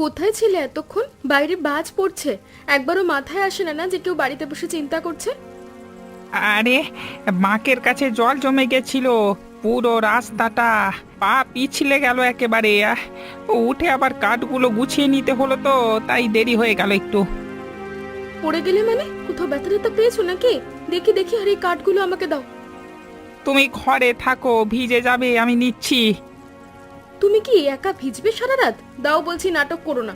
কোথায় ছিলে এতক্ষণ? বাইরে বাজ পড়ছে, একবারও মাথায় আসে না যে কেউ বাড়িতে বসে চিন্তা করছে? আরে, বাঁকের কাছে জল জমে গেছিল, পুরো রাস্তাটা পা পিছলে গেল একেবারে। উঠে আবার কাঠগুলো গুছিয়ে নিতে হলো, তো তাই দেরি হয়ে গেল একটু। পড়ে গেলে মানে? কোথাও ব্যথা ট্যাথা পেয়েছো নাকি? দেখি দেখি, আর এই কাঠগুলো আমাকে দাও। তুমি ঘরে থাকো, ভিজে যাবে, আমি নিচ্ছি। তুমি কি একা ভিজবে সারা রাত? দাও বলছি, নাটক করো না।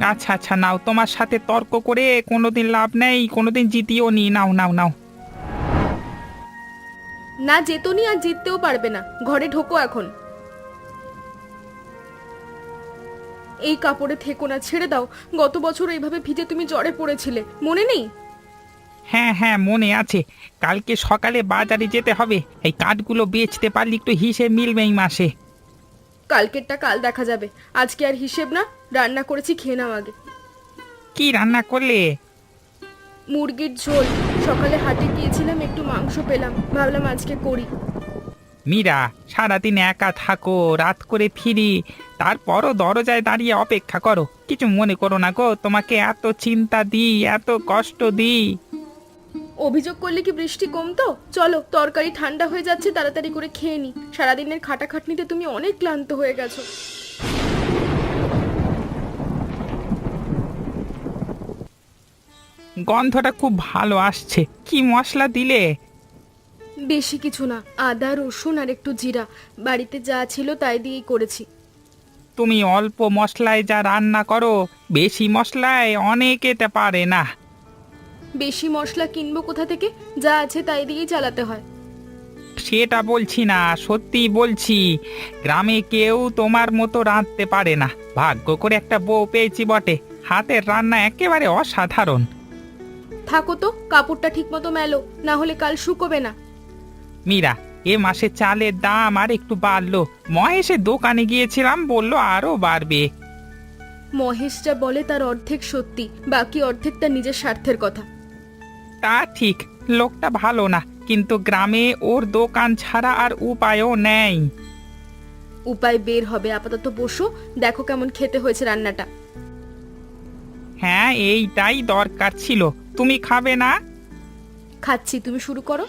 আচ্ছা আচ্ছা, নাও, তোমার সাথে তর্ক করে কোনোদিন লাভ নেই, কোনোদিন জিতিও নি। নাও নাও নাও। না যেতনি, আর জিততেও পারবে না। ঘরে ঢোকো এখন। এই কাপড়ে থেকো না, ছেড়ে দাও। গত বছর এইভাবে ভিজে তুমি জ্বরে পড়েছিলে, মনে নেই? হ্যাঁ হ্যাঁ, মনে আছে। কালকে সকালে বাজারে যেতে হবে, এই কাঠগুলো বেচতে পারলে একটু হিসেব মিলবে এই মাসে। কালকেরটা কাল দেখা যাবে, আজকে আর হিসেব না। রান্না করেছি, খেয়ে নাও আগে। কি রান্না করলে? মুরগির ঝোল। সকালে হাটে গিয়েছিলাম, একটু মাংস পেলাম, ভাবলাম আজকে করি। মীরা, সারাদিন একা থাকো, রাত করে ফিরি, তারপরও দরজায় দাঁড়িয়ে অপেক্ষা করো। কিছু মনে করো না গো, তোমাকে এত চিন্তা দিই, এত কষ্ট দিই। অভিযোগ করলে কি বৃষ্টি কমতো? চলো, তরকারি ঠান্ডা হয়ে যাচ্ছে, তাড়াতাড়ি করে খেয়ে নি। সারাদিনের খাটাখাটনিতে তুমি অনেক ক্লান্ত হয়ে গেছো। গন্ধটা খুব ভালো আসছে। কি মশলা দিলে? বেশি কিছু না, আদা রসুন আর একটু জিরা। বাড়িতে যা ছিল তাই দিয়েই করেছি। তুমি অল্প মশলায় যা রান্না করো, বেশি মশলায় অনেকেতে পারে না। বেশি মশলা কিনবো কোথা থেকে? যা আছে তাই দিয়েই চালাতে হয়। সেটা বলছি না, সত্যি বলছি, গ্রামে কেউ তোমার মতো রাঁধতে পারে না। ভাগ্য করে একটা বউ পেয়েছি বটে, হাতের রান্না একেবারে অসাধারণ। থাকো তো, কাপড়টা ঠিক মতো মেলো, না হলে কাল শুকোবে না। মীরা, এ মাসে চালের দাম আর একটু বাড়লো। মহেশের দোকানে গিয়েছিলাম, বলল আরো বাড়বে। মহেশ যা বলে তার অর্ধেক সত্যি, বাকি অর্ধেক তার নিজের স্বার্থের কথা। তা ঠিক, লোকটা ভালো না, কিন্তু গ্রামে ওর দোকান ছাড়া আর উপায়ও নেই। উপায় বের হবে, আপাতত বসো, দেখো কেমন খেতে হয়েছে রান্নাটা। হ্যাঁ, এইটাই দরকার ছিল। তুমি খাবে না? খাচ্ছি, তুমি শুরু করো।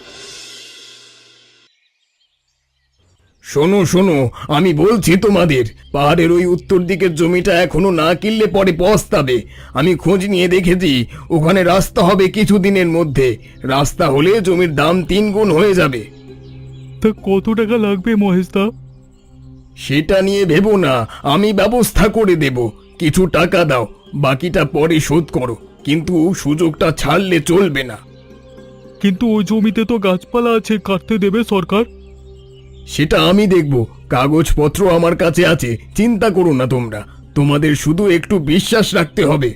শোনো শোনো, আমি বলছি তোমাদের, পাহাড়ের ওই উত্তর দিকের জমিটা এখনো না কিনলে পরে পস্তাবে। আমি খোঁজ নিয়ে দেখেছি, ওখানে রাস্তা হবে কিছুদিনের মধ্যে। রাস্তা হলে জমির দাম 3 গুণ হয়ে যাবে। তা কত টাকা লাগবে মহেশদা? সেটা নিয়ে ভেবো না, আমি ব্যবস্থা করে দেব। কিছু টাকা দাও, বাকিটা পরে শোধ করো, কিন্তু সুযোগটা ছাড়লে চলবে না। কিন্তু ওই জমিতে তো গাছপালা আছে, কাটতে দেবে সরকার? সেটা আমি দেখব, কাগজপত্র আমার কাছে আছে, চিন্তা করো না তোমরা। তোমাদের শুধু একটু বিশ্বাস রাখতে হবে।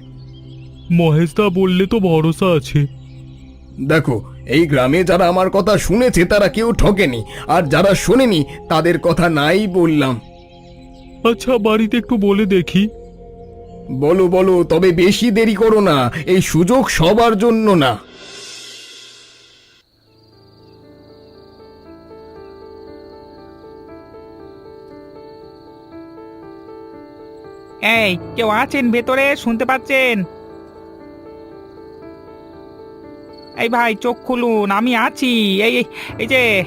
মহেশদা বললে তো ভরসা আছে। দেখো, এই গ্রামে যারা আমার কথা শুনেছে তারা কেউ ঠকেনি, আর যারা শোনেনি তাদের কথা নাই বললাম। আচ্ছা, বাড়িতে একটু বলে দেখি। বলো বলো, তবে বেশি দেরি করো না, এই সুযোগ সবার জন্য না। এই, কেউ আছেন ভেতরে? শুনতে পাচ্ছেন? এই ভাই, চোখ খুলুন, আমি আছি। এই এই- এই যে।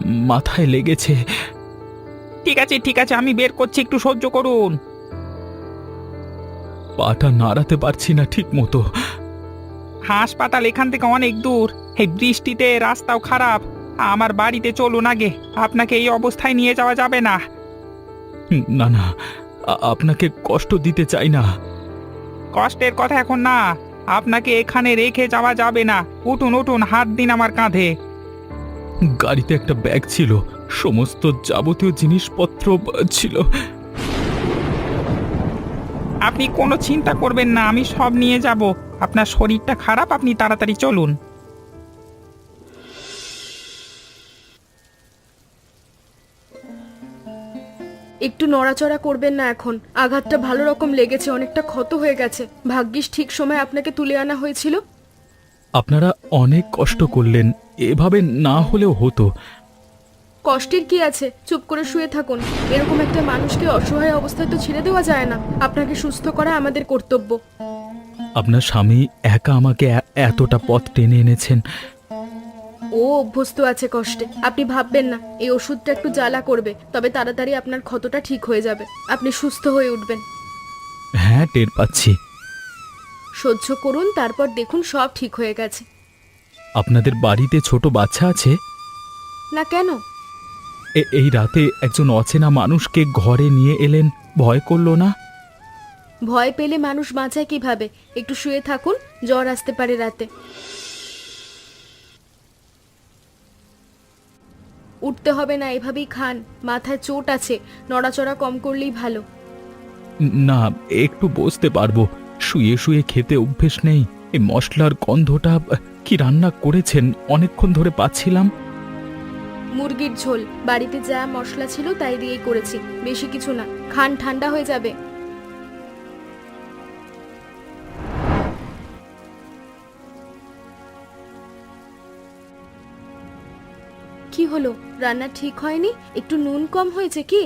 মাথায় লেগেছে। ঠিক আছে ঠিক আছে, আমি বের করছি, একটু সহ্য করুন। পাটা নাড়াতে পারছি না ঠিক মতো। হাসপাতাল এখান থেকে অনেক দূর, এই বৃষ্টিতে রাস্তাও খারাপ। আমার বাড়িতে চলুন আগে, আপনাকে এই অবস্থায় নিয়ে যাওয়া যাবে না। না না, আপনাকে কষ্ট দিতে চাই না। কষ্টের কথা এখন না, আপনাকে এখানে রেখে যাওয়া যাবে না। উঠুন উঠুন, হাত দিন আমার কাঁধে। গাড়িতে একটা ব্যাগ ছিল, সমস্ত যাবতীয় জিনিসপত্র ছিল। আপনি কোনো চিন্তা করবেন না, আমি সব নিয়ে যাব। আপনার শরীরটা খারাপ, আপনি তাড়াতাড়ি চলুন। একটু নড়াচড়া করবেন না এখন, আঘাতটা ভালো রকম লেগেছে, অনেকটা ক্ষত হয়ে গেছে। ভাগ্যিস ঠিক সময় আপনাকে তুলে আনা হয়েছিল। আপনারা অনেক কষ্ট করলেন, এভাবে না হলেও হতো। কষ্টের কি আছে, চুপ করে শুয়ে থাকুন। এরকম একটা মানুষকে অসহায় অবস্থায় তো ছেড়ে দেওয়া যায় না। আপনাকে সুস্থ করা আমাদের কর্তব্য। আপনার স্বামী একা আমাকে এতটা পথ টেনে এনেছেন। ও অভ্যস্ত আছে কষ্টে, আপনি ভাববেন না। এই ওষুধটা একটু জ্বালা করবে, তবে তাড়াতাড়ি আপনার ক্ষতটা ঠিক হয়ে যাবে, আপনি সুস্থ হয়ে উঠবেন। হ্যাঁ, টের পাচ্ছি। সহ্য করুন, তারপর দেখুন সব ঠিক হয়ে গেছে। আপনাদের বাড়িতে ছোট বাচ্চা আছে? না, কেন? এই রাতে একজন অচেনা মানুষকে ঘরে নিয়ে এলেন, ভয় করলো না? ভয় পেলে মানুষ বাঁচায় কিভাবে? একটু শুয়ে থাকুন, জ্বর আসতে পারে রাতে। উঠতে হবে না, এভাবেই খান। মাথায় চোট আছে, নড়াচড়া কম করলেই ভালো। না, একটু বসতে পারবো। শুয়ে শুয়ে খেতে অভ্যেস নেই। এই মশলার গন্ধটা কি রান্না করেছেন অনেকক্ষণ ধরে পাচ্ছিলাম। মুরগির ঝোল, বাড়িতে যা মশলা ছিল তাই দিয়েই করেছি, বেশি কিছু না। খান, ঠান্ডা হয়ে যাবে। কি হলো, রান্না ঠিক হয়নি? একটু নুন কম হয়েছে কি?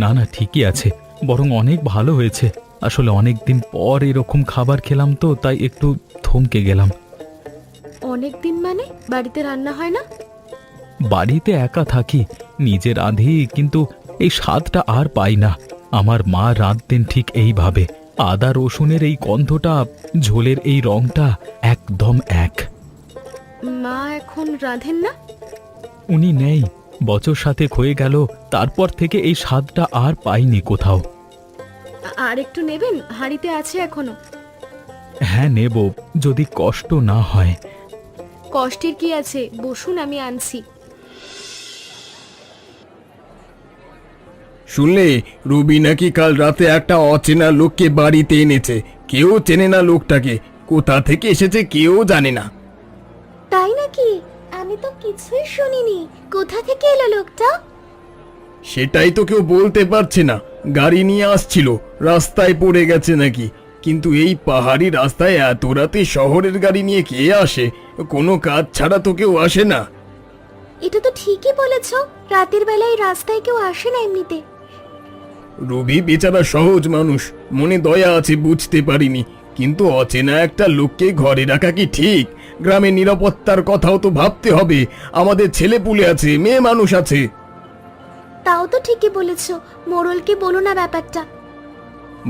না না, ঠিকই আছে, বরং অনেক ভালো হয়েছে। আসলে অনেক দিন পর এরকম খাবার খেলাম তো, তাই একটু থমকে গেলাম। অনেক দিন মানে? বাড়িতে রান্না হয় না? বাড়িতে একা থাকি, নিজে রাঁধি, কিন্তু এই স্বাদটা আর পাই না। আমার মা রাঁধতেন ঠিক এইভাবে। আদা রসুনের এই গন্ধটা, ঝোলের এই রংটা একদম এক। মা এখন রাঁধেন না? উনি নেই, বছর সাথে হয়ে গেল। তারপর থেকে এই স্বাদটা আর পাইনি কোথাও। আর একটু নেবেন? হাঁড়িতে আছে এখনো। হ্যাঁ, নেব, যদি কষ্ট না হয়। কষ্টের কি আছে, বসুন, আমি আনছি। শুনলে, রবি নাকি কাল রাতে একটা অচেনা লোককে বাড়িতে এনেছে। কেউ চেনে না লোকটাকে, কোথা থেকে এসেছে কেউ জানে না। তাই নাকি? আমি তো কিছুই শুনিনি। কোথা থেকে এলো লোকটা? সেটাই তো কেউ বলতে পারছে না। গাড়ি নিয়ে আসছিল, রাস্তায় পড়ে গেছে নাকি। কিন্তু এই পাহাড়ি রাস্তায় এত রাতে শহরের গাড়ি নিয়ে কে আসে? কোনো কাজ ছাড়া তো কেউ আসে না। এটা তো ঠিকই বলেছ, রাতের বেলায় রাস্তায় কেউ আসে না এমনিতে। রবি বেচারা সহজ মানুষ, মনে দয়া আছে, বুঝতে পারিনি। কিন্তু অচেনা একটা লোককে ঘরে রাখা কি ঠিক? গ্রামের নিরাপত্তার কথাও তো ভাবতে হবে। আমাদের ছেলেপুলে আছে, মেয়ে মানুষ আছে। তাও তো ঠিকই বলেছ, মোড়লকে বলো না ব্যাপারটা।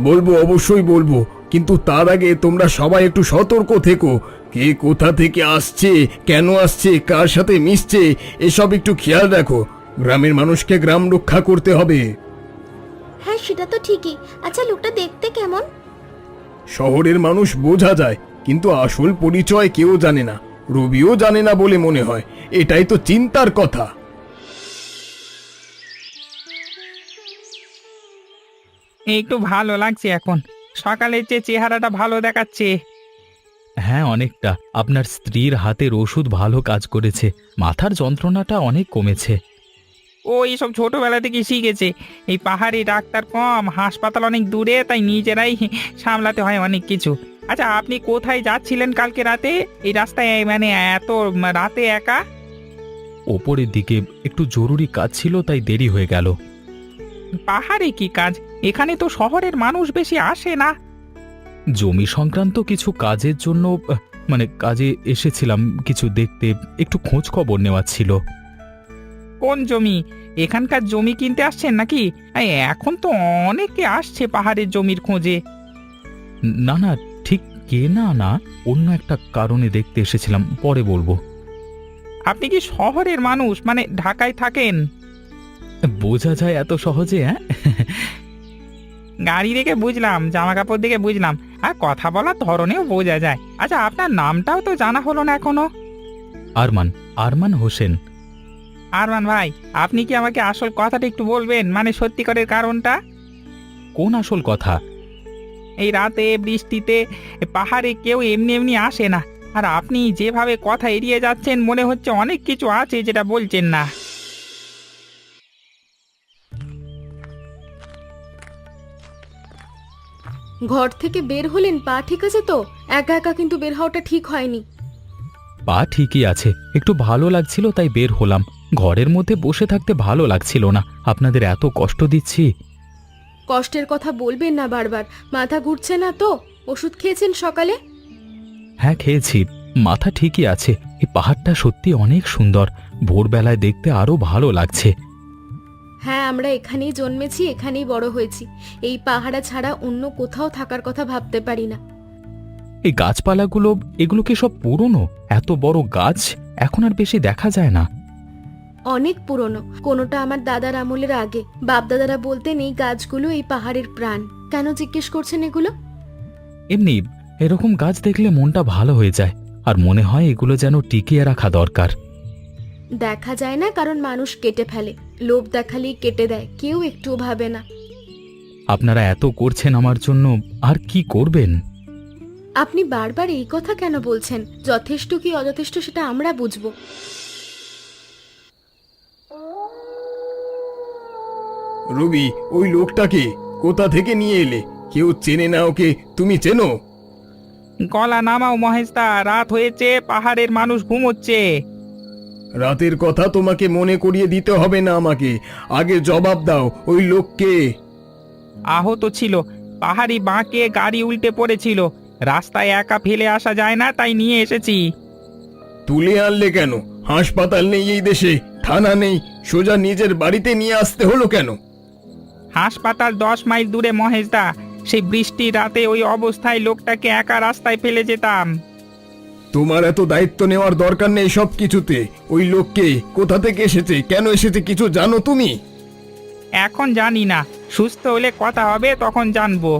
বলবো, অবশ্যই বলবো, কিন্তু তার আগে তোমরা সবাই একটু সতর্ক থেকো। কে কোথা থেকে আসছে, কেন আসছে, কার সাথে মিশছে, এসব একটু খেয়াল রাখো। গ্রামের মানুষকে গ্রাম রক্ষা করতে হবে। হ্যাঁ, সেটা তো ঠিকই। আচ্ছা, লোকটা দেখতে কেমন? শহরের মানুষ বোঝা যায়, কিন্তু আসল পরিচয় কেউ জানে না। রবিও জানে না বলে মনে হয়। এটাই তো চিন্তার কথা। একটু ভালো লাগছে এখন, সকালের যে চেহারাটা ভালো দেখাচ্ছে। হ্যাঁ, অনেকটা। আপনার স্ত্রীর হাতের ওষুধ ভালো কাজ করেছে, মাথার যন্ত্রণাটা অনেক কমেছে। ও এইসব ছোটবেলা থেকে শিখেছে। এই পাহাড়ি ডাক্তার কম, হাসপাতাল অনেক দূরে, তাই নিজেরাই সামলাতে হয় অনেক কিছু। আচ্ছা, আপনি কোথায় যাচ্ছিলেন কালকে রাতে এই রাস্তায়, মানে এত রাতে একা? ওপরের দিকে একটু জরুরি কাজ ছিল, তাই দেরি হয়ে গেল। পাহাড়ে কি কাজ? এখানে তো শহরের মানুষ বেশি আসে না। জমি সংক্রান্ত কিছু কাজের জন্য, মানে কাজে এসেছিলাম কিছু দেখতে, একটু খোঁজ খবর নেওয়ার ছিল। কোন জমি? এখানকার জমি কিনতে আসছেন নাকি? এই এখন তো অনেকে আসছে পাহাড়ের জমির খোঁজে। না না, ঠিক কেনা না, অন্য একটা কারণে দেখতে এসেছিলাম, পরে বলবো। আপনি কি শহরের মানুষ, মানে ঢাকায় থাকেন? বোঝা যায় এত সহজে? হ্যাঁ, গাড়ি দেখে বুঝলাম, জামা কাপড় দেখে বুঝলাম, আর কথা বলার ধরনেও বোঝা যায়। আচ্ছা, আপনার নামটাও তো জানা হলো না এখনো। আরমান, আরমান হোসেন। আরমান ভাই, আপনি কি আমাকে আসল কথাটা একটু বলবেন, মানে সত্যিকারের কারণটা? কোন আসল কথা? এই রাতে বৃষ্টিতে পাহাড়ে কেউ এমনি এমনি আসে না, আর আপনি যেভাবে কথা এড়িয়ে যাচ্ছেন মনে হচ্ছে অনেক কিছু আছে যেটা বলছেন না। ঘর থেকে বের হলেন, পা ঠিক আছে তো? একা একা কিন্তু বের হওয়াটা ঠিক হয়নি। পা ঠিকই আছে, একটু ভালো লাগছিল তাই বের হলাম। ঘরের মধ্যে বসে থাকতে ভালো লাগছিল না। আপনাদের এত কষ্ট দিচ্ছি। কষ্টের কথা বলবেন না বারবার। মাথা ঘুরছে না তো? ওষুধ খেয়েছেন সকালে? হ্যাঁ, খেয়েছি। মাথা ঠিকই আছে। এই পাহাড়টা সত্যি অনেক সুন্দর। ভোরবেলায় দেখতে আরো ভালো লাগছে। হ্যাঁ, আমরা এখানেই জন্মেছি, এখানেই বড় হয়েছি। এই পাহাড়া ছাড়া অন্য কোথাও থাকার কথা ভাবতে পারি না। এই গাছপালাগুলো, এগুলো কি সব পুরনো? এত বড় গাছ এখন আর বেশি দেখা যায় না। অনেক পুরনো। কোনোটা আমার দাদার আমলের আগে। বাপদাদারা বলতেন এই গাছগুলো এই পাহাড়ের প্রাণ। কেন জিজ্ঞেস করছেন এগুলো? এমনি এরকম গাছ দেখলে মনটা ভালো হয়ে যায়, আর মনে হয় এগুলো যেন টিকিয়ে রাখা দরকার। দেখা যায় না কারণ মানুষ কেটে ফেলে। লোভ দেখালেই কেটে দেয়, কেউ একটুও ভাবে না। আপনারা এত করছেন আমার জন্য, আর কি করবেন? আপনি বারবার এই কথা কেন বলছেন? যথেষ্ট কি অযথেষ্ট সেটা আমরা বুঝবো। রবি, ওই লোকটাকে কোথা থেকে নিয়ে এলে? কেউ চেনে না ওকে? তুমি চেনো? গলা নামাও মহেশদা, রাত হয়েছে, পাহাড়ের মানুষ ঘুমোচ্ছে। রাতের কথা তোমাকে মনে করিয়ে দিতে হবে না আমাকে। আগে জবাব দাও, ওই লোককে? আহত ছিল, পাহাড়ি বাঁকে গাড়ি উল্টে পড়েছিল। রাস্তায় একা ফেলে আসা যায় না, তাই নিয়ে এসেছি। তুলে আনলে কেন? হাসপাতাল নেই এই দেশে, থানা নেই, সোজা নিজের বাড়িতে নিয়ে আসতে হলো কেন? হাসপাতাল 10 মাইল দূরে মহেশদা। সেই বৃষ্টির রাতে ওই অবস্থায় লোকটাকে একা রাস্তায় ফেলে যেতাম। তোমার এত দায়িত্ব নেওয়ার দরকার নেই সব কিছুতে। ওই লোককে, কোথা থেকে এসেছে, কেন এসেছে, কিছু জানো তুমি? এখন জানি না, সুস্থ হলে কথা হবে, তখন জানবো।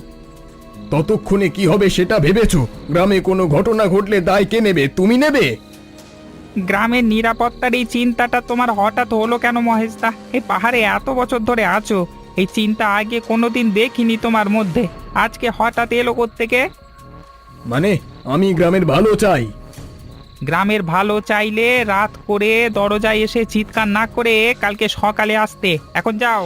ততক্ষণে কি হবে সেটা ভেবেছো? গ্রামে কোনো ঘটনা ঘটলে দায় কে নেবে? তুমি নেবে? গ্রামের নিরাপত্তার এই চিন্তাটা তোমার হঠাৎ হলো কেন মহেশদা? এই পাহাড়ে এত বছর ধরে আছো, এই চিন্তা আগে কোনোদিন দেখিনি তোমার মধ্যে, আজকে হঠাৎ এলো কোত্থেকে? মানে আমি গ্রামের ভালো চাই। গ্রামের ভালো চাইলে রাত করে দরজায় এসে চিৎকার না করে কালকে সকালে আসতে। এখন যাও।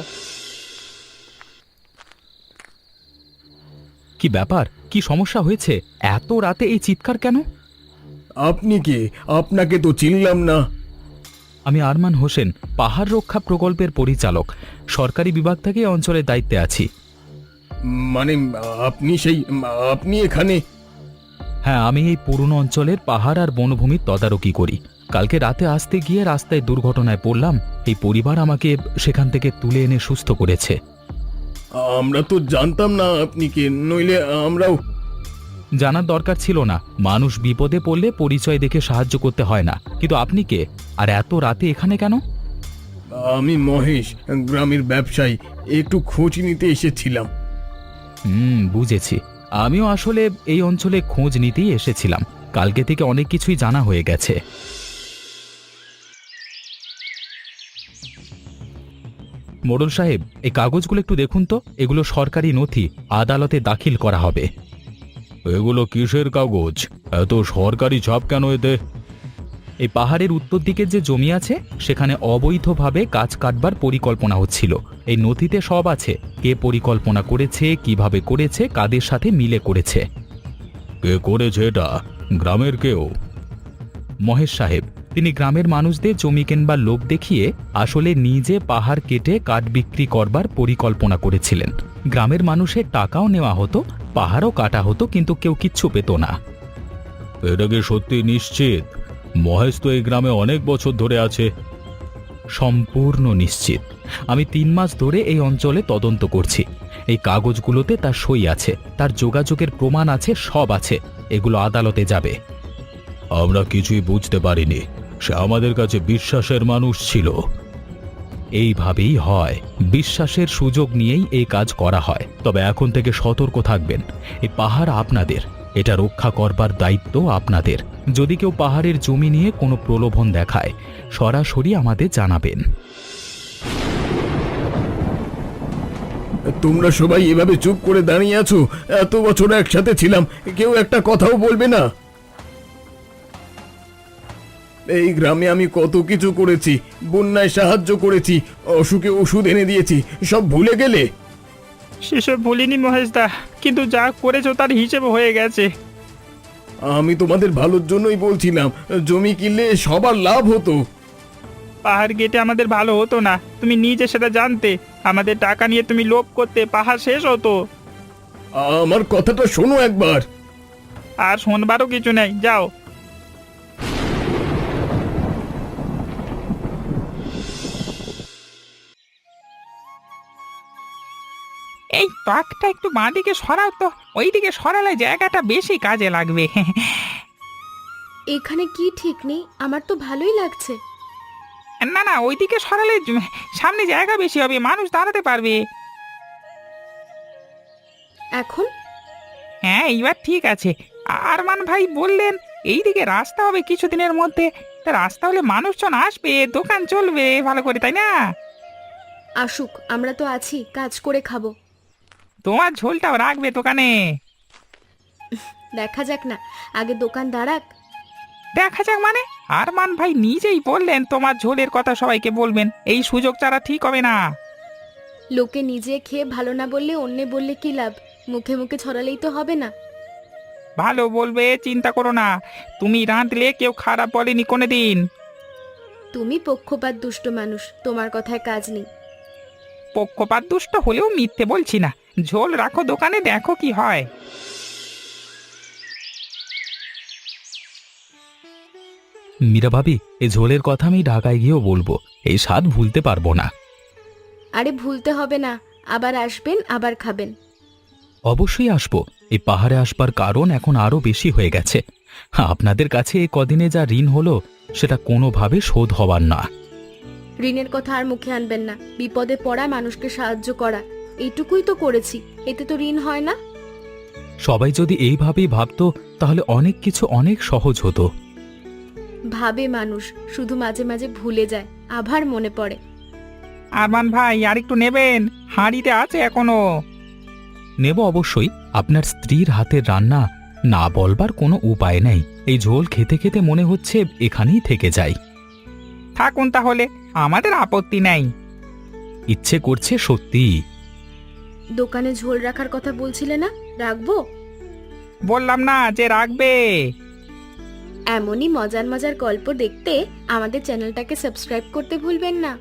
কি ব্যাপার? কি সমস্যা হয়েছে? এত রাতে এই চিৎকার কেন? আপনি কে? আপনাকে তো চিনলাম না। আমি আরমান হোসেন, পাহাড় রক্ষা প্রকল্পের পরিচালক। সরকারি বিভাগ থেকে এই অঞ্চলের দায়িত্বে আছি। মানে আপনি এখানে? হ্যাঁ, আমি এই পুরনো অঞ্চলের পাহাড় আর বনভূমির তদারকি করি। কালকে রাতে আসতে গিয়ে রাস্তায় দুর্ঘটনায় পড়লাম। এই পরিবার আমাকে সেখান থেকে তুলে এনে সুস্থ করেছে। আমরা তো জানতাম না আপনি কে, নইলে আমরাও। জানার দরকার ছিল না। মানুষ বিপদে পড়লে পরিচয় দেখে সাহায্য করতে হয় না। কিন্তু আপনি কে, আর এত রাতে এখানে কেন? আমি মহেশ, গ্রামের ব্যবসায়ী। একটু খোঁজ নিতে এসেছিলাম। বুঝেছি। আমিও আসলে এই অঞ্চলে খোঁজ নিতেই এসেছিলাম। কালকে থেকে অনেক কিছুই জানা হয়ে গেছে। মোড়ল সাহেব, এই কাগজগুলো একটু দেখুন তো। এগুলো সরকারি নথি, আদালতে দাখিল করা হবে। এগুলো কিসের কাগজ? এত সরকারি ছাপ কেন এতে? এই পাহাড়ের উত্তর দিকের যে জমি আছে, সেখানে অবৈধভাবে গাছ কাটবার পরিকল্পনা হচ্ছিল। এই নথিতে সব আছে, কে পরিকল্পনা করেছে, কিভাবে করেছে, কাদের সাথে মিলে করেছে। কে করেছে এটা? গ্রামের কেউ? মহেশ সাহেব, তিনি গ্রামের মানুষদের জমি কেনবার লোভ দেখিয়ে আসলে নিজে পাহাড় কেটে কাঠ বিক্রি করবার পরিকল্পনা করেছিলেন। গ্রামের মানুষের টাকাও নেওয়া হতো, পাহাড়ও কাটা হতো, কিন্তু কেউ কিচ্ছু পেত না। এটা কি সত্যি নিশ্চিত? মহেশ তো এই গ্রামে অনেক বছর ধরে আছে। সম্পূর্ণ নিশ্চিত। আমি 3 মাস ধরে এই অঞ্চলে তদন্ত করছি। এই কাগজগুলোতে তার সই আছে, তার যোগাযোগের প্রমাণ আছে, সব আছে। এগুলো আদালতে যাবে। আমরা কিছুই বুঝতে পারিনি। সে আমাদের কাছে বিশ্বাসের মানুষ ছিল। এইভাবেই হয়, বিশ্বাসের সুযোগ নিয়েই এই কাজ করা হয়। তবে এখন থেকে সতর্ক থাকবেন। এই পাহাড় আপনাদের, এটা রক্ষা করবার দায়িত্ব আপনাদের। যদি কেউ পাহাড়ের জমি নিয়ে কোনো প্রলোভন দেখায়, সরাসরি আমাদের জানাবেন। তোমরা সবাই এভাবে চুপ করে দাঁড়িয়ে আছো? এত বছর একসাথে ছিলাম, কেউ একটা কথাও বলবে না? এই গ্রামে আমি কত কিছু করেছি, বন্যায় সাহায্য করেছি, অসুখে ওষুধ এনে দিয়েছি, সব ভুলে গেলে? সেসব ভুলিনি মহেশদা, কিন্তু যা করেছো তার হিসেব হয়ে গেছে। আমি তোমাদের ভালোর জন্যই বলছিলাম, জমি কিনলে সবার লাভ হতো। পাহাড় কেটে আমাদের ভালো হতো না, তুমি নিজে সেটা জানতে। আমাদের টাকা নিয়ে তুমি লোভ করতে, পাহাড় শেষ হতো। আমার কথাটা শোনো একবার। আর শোনবারও কিছু নেই, যাও। এই ট্রাকটা একটু বাঁদিকে সরাও তো, ওইদিকে সরালে জায়গাটা বেশি কাজে লাগবে। এখানে কি ঠিক নেই, আমার তো ভালোই লাগছে। না না, ওইদিকে সরালে সামনে জায়গা বেশি হবে, মানুষ দাঁড়াতে পারবে। এখন হ্যাঁ, এইবার ঠিক আছে। আরমান ভাই বললেন এইদিকে রাস্তা হবে কিছুদিনের মধ্যে। তা রাস্তা হলে মানুষজন আসবে, দোকান চলবে ভালো করে, তাই না? আসুক, আমরা তো আছি, কাজ করে খাবো। তোমার ঝোলটাও রাখবে দোকানে। দেখা যাক না, আগে দোকান দাঁড়াক। দেখা যাক মানে? আরমান ভাই নিজেই বললেন তোমার ঝোলের কথা সবাইকে বলবেন, এই সুযোগ ছাড়া ঠিক হবে না। লোকে নিজে খেয়ে ভালো না বললে অন্যে বললে কি লাভ? মুখে মুখে ছড়ালেই তো হবে না। ভালো বলবে, চিন্তা করো না। তুমি রাঁধলে কেউ খারাপ বলেনি কোনোদিন। তুমি পক্ষপাত দুষ্ট মানুষ, তোমার কথায় কাজ নেই। পক্ষপাত দুষ্ট হলেও মিথ্যে বলছি না। ঝোল রাখো দোকানে, দেখো কি হয়। মীরা ভাবি, এই ঝোলের কথা আমি ঢাকায় গিয়েও বলবো, এই স্বাদ ভুলতে পারবো না। আরে ভুলতে হবে না, আবার আসবেন, আবার খাবেন। অবশ্যই আসবো। এই পাহাড়ে আসবার কারণ এখন আরো বেশি হয়ে গেছে। আপনাদের কাছে এই কদিনে যা ঋণ হলো, সেটা কোনোভাবে শোধ হবার না। ঋণের কথা আর মুখে আনবেন না। বিপদে পড়া মানুষকে সাহায্য করা, এইটুকুই তো করেছি, এতে তো ঋণ হয় না। সবাই যদি এইভাবেই ভাবতো, তাহলে অনেক কিছু অনেক সহজ হতো। ভাবে মানুষ, শুধু মাঝে মাঝে ভুলে যায়, আবার মনে পড়ে। আরমান ভাই, আর একটু নেবেন? হাঁড়িতে আছে এখনো। নেব অবশ্যই। আপনার স্ত্রীর হাতের রান্না না বলবার কোনো উপায় নেই। এই ঝোল খেতে খেতে মনে হচ্ছে এখানেই থেকে যাই। থাকুন তাহলে, আমাদের আপত্তি নেই। ইচ্ছে করছে সত্যি। দোকানে ঝোল রাখার কথা বলছিলে না, রাখবো? বললাম না যে রাখবে। এমনই মজার মজার গল্প দেখতে আমাদের চ্যানেলটাকে সাবস্ক্রাইব করতে ভুলবেন না।